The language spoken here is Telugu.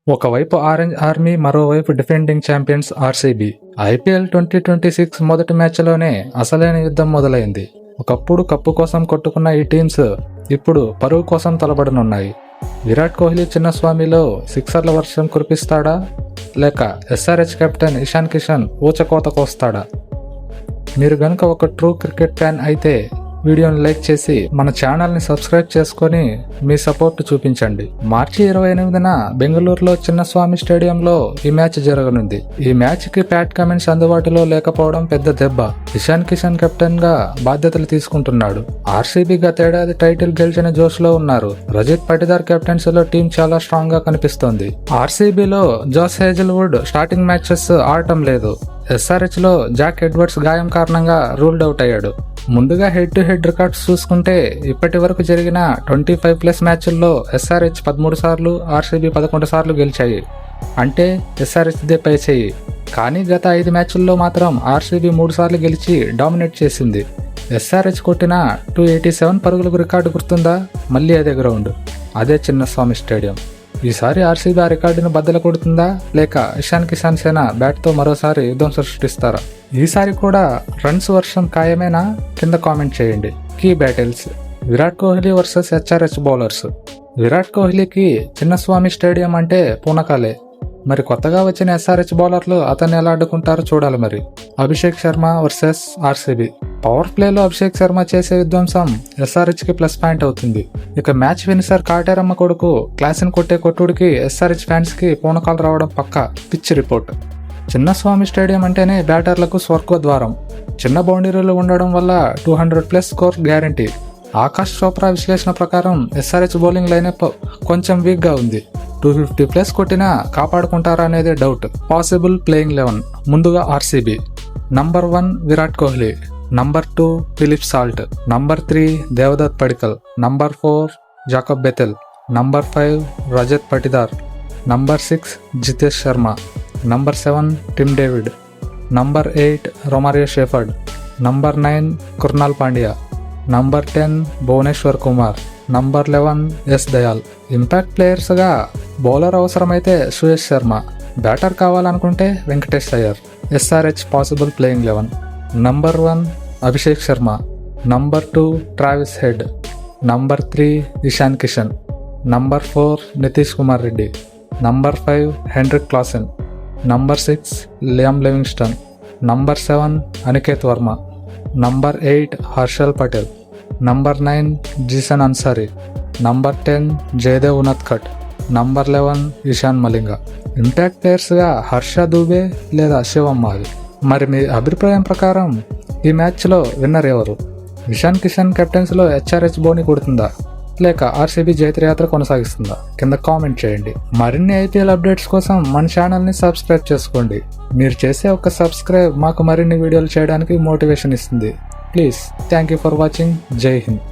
ఒకవైపు ఆరెంజ్ ఆర్మీ, మరోవైపు డిఫెండింగ్ ఛాంపియన్స్ ఆర్సీబీ. ఐపీఎల్ 2026 మొదటి మ్యాచ్లోనే అసలైన యుద్ధం మొదలైంది. ఒకప్పుడు కప్పు కోసం కొట్టుకున్న ఈ టీమ్స్ ఇప్పుడు పరువు కోసం తలబడనున్నాయి. విరాట్ కోహ్లీ చిన్నస్వామిలో సిక్సర్ల వర్షం కురిపిస్తాడా, లేక ఎస్ఆర్హెచ్ కెప్టెన్ ఇషాన్ కిషన్ ఊచకోత కోస్తాడా? మీరు గనుక ఒక ట్రూ క్రికెట్ ఫ్యాన్ అయితే వీడియోని లైక్ చేసి మన ఛానల్ని సబ్స్క్రైబ్ చేసుకొని మీ సపోర్ట్ చూపించండి. మార్చి 28న బెంగళూరులో చిన్నస్వామి స్టేడియంలో ఈ మ్యాచ్ జరగనుంది. ఈ మ్యాచ్కి ప్యాట్ కమిన్స్ అందుబాటులో లేకపోవడం పెద్ద దెబ్బ. ఇషాన్ కిషన్ కెప్టెన్ గా బాధ్యతలు తీసుకుంటున్నాడు. ఆర్సీబీ గతేడాది టైటిల్ గెలిచిన జోష్లో ఉన్నారు. రజిత్ పటిదార్ కెప్టెన్సీ లో టీం చాలా స్ట్రాంగ్ గా కనిపిస్తోంది. ఆర్సీబీలో జోస్ హేజల్వుడ్ స్టార్టింగ్ మ్యాచెస్ ఆడటం లేదు. ఎస్ఆర్హెచ్ లో జాక్ ఎడ్వర్డ్స్ గాయం కారణంగా రూల్డ్ అవుట్ అయ్యాడు. ముందుగా హెడ్ టు హెడ్ రికార్డ్స్ చూసుకుంటే ఇప్పటి వరకు జరిగిన 25+ మ్యాచ్ల్లో ఎస్ఆర్హెచ్ 13 సార్లు, ఆర్సీబీ 11 సార్లు గెలిచాయి. అంటే ఎస్ఆర్హెచ్ దే పై చేయి. కానీ గత 5 మ్యాచ్ల్లో మాత్రం ఆర్సీబీ 3 సార్లు గెలిచి డామినేట్ చేసింది. ఎస్ఆర్హెచ్ కొట్టిన 287 పరుగులకు రికార్డు గుర్తుందా? మళ్ళీ అదే గ్రౌండ్, అదే చిన్నస్వామి స్టేడియం. ఈసారి ఆర్సీబీ ఆ రికార్డును బద్దలు కొడుతుందా, లేక ఇషాన్ కిషన్ సేన బ్యాట్తో మరోసారి యుద్ధం సృష్టిస్తారా? ఈసారి కూడా రన్స్ వర్షం ఖాయమేనా? కింద కామెంట్ చేయండి. Key battles: Virat Kohli versus HRH bowlers. Virat కోహ్లీకి చిన్నస్వామి స్టేడియం అంటే పూనకాలే. మరి కొత్తగా వచ్చిన ఎస్ఆర్హెచ్ బౌలర్లు అతన్ని ఎలా అడ్డుకుంటారో చూడాలి. మరి Abhishek Sharma versus RCB. Power ప్లేలో అభిషేక్ శర్మ చేసే విధ్వంసం ఎస్ఆర్హెచ్ కి ప్లస్ పాయింట్ అవుతుంది. ఇక మ్యాచ్ ఫినిషర్ కాటేరమ్మ కొడుకు క్లాసిన్ కొట్టే కొట్టుడికి ఎస్ఆర్హెచ్ ఫ్యాన్స్ కి పూనకాలు రావడం పక్కా. పిచ్ రిపోర్ట్: చిన్నస్వామి స్టేడియం అంటేనే బ్యాటర్లకు స్వర్గద్వారం. చిన్న బౌండరీలు ఉండడం వల్ల 200+ స్కోర్ గ్యారంటీ. ఆకాష్ చోప్రా విశ్లేషణ ప్రకారం ఎస్ఆర్హెచ్ బౌలింగ్ లైనప్ కొంచెం వీక్ గా ఉంది. 250+ కొట్టినా కాపాడుకుంటారా అనేది డౌట్. పాసిబుల్ ప్లేయింగ్ 11: ముందుగా RCB. Number 1 Virat Kohli, number 2 Philip Salt, number 3 Devdutt Padikkal, number 4 Jacob Bethell, number 5 Rajat Patidar, number 6 Jitesh Sharma, number 7 Tim David, number 8 Romario Shepherd, number 9 Krunal Pandya, number 10 Bhuvneshwar Kumar, number 11 S Dayal. Impact ప్లేయర్స్గా బౌలర్ అవసరమైతే సుయేష్ శర్మ, బ్యాటర్ కావాలనుకుంటే Venkatesh Iyer. SRH possible playing 11: number 1 Abhishek Sharma, number 2 Travis head, number 3 Ishan Kishan, number 4 Nitish Kumar Reddy, number 5 Heinrich Klaasen, number 6 Liam Livingstone, number 7 Aniket Verma, number 8 Harshal Patel, number 9 Zeeshan Ansari, number 10 Jaydev Unadkat, number 11 Eshan Malinga. Impact ప్లేయర్స్గా హర్ష దూబే లేదా శివం మావి. మరి మీ అభిప్రాయం ప్రకారం ఈ మ్యాచ్లో విన్నర్ ఎవరు? ఇషాన్ కిషన్ కెప్టెన్సీలో హెచ్ఆర్హెచ్ బోని కొడుతుందా, లేక ఆర్సీబీ జైత్రయాత్ర కొనసాగిస్తుందా? కింద కామెంట్ చేయండి. మరిన్ని ఐపీఎల్ అప్డేట్స్ కోసం మన ఛానల్ని సబ్స్క్రైబ్ చేసుకోండి. మీరు చేసే ఒక సబ్స్క్రైబ్ మాకు మరిన్ని వీడియోలు చేయడానికి మోటివేషన్ ఇస్తుంది. Please, thank you for watching. జై హింద్.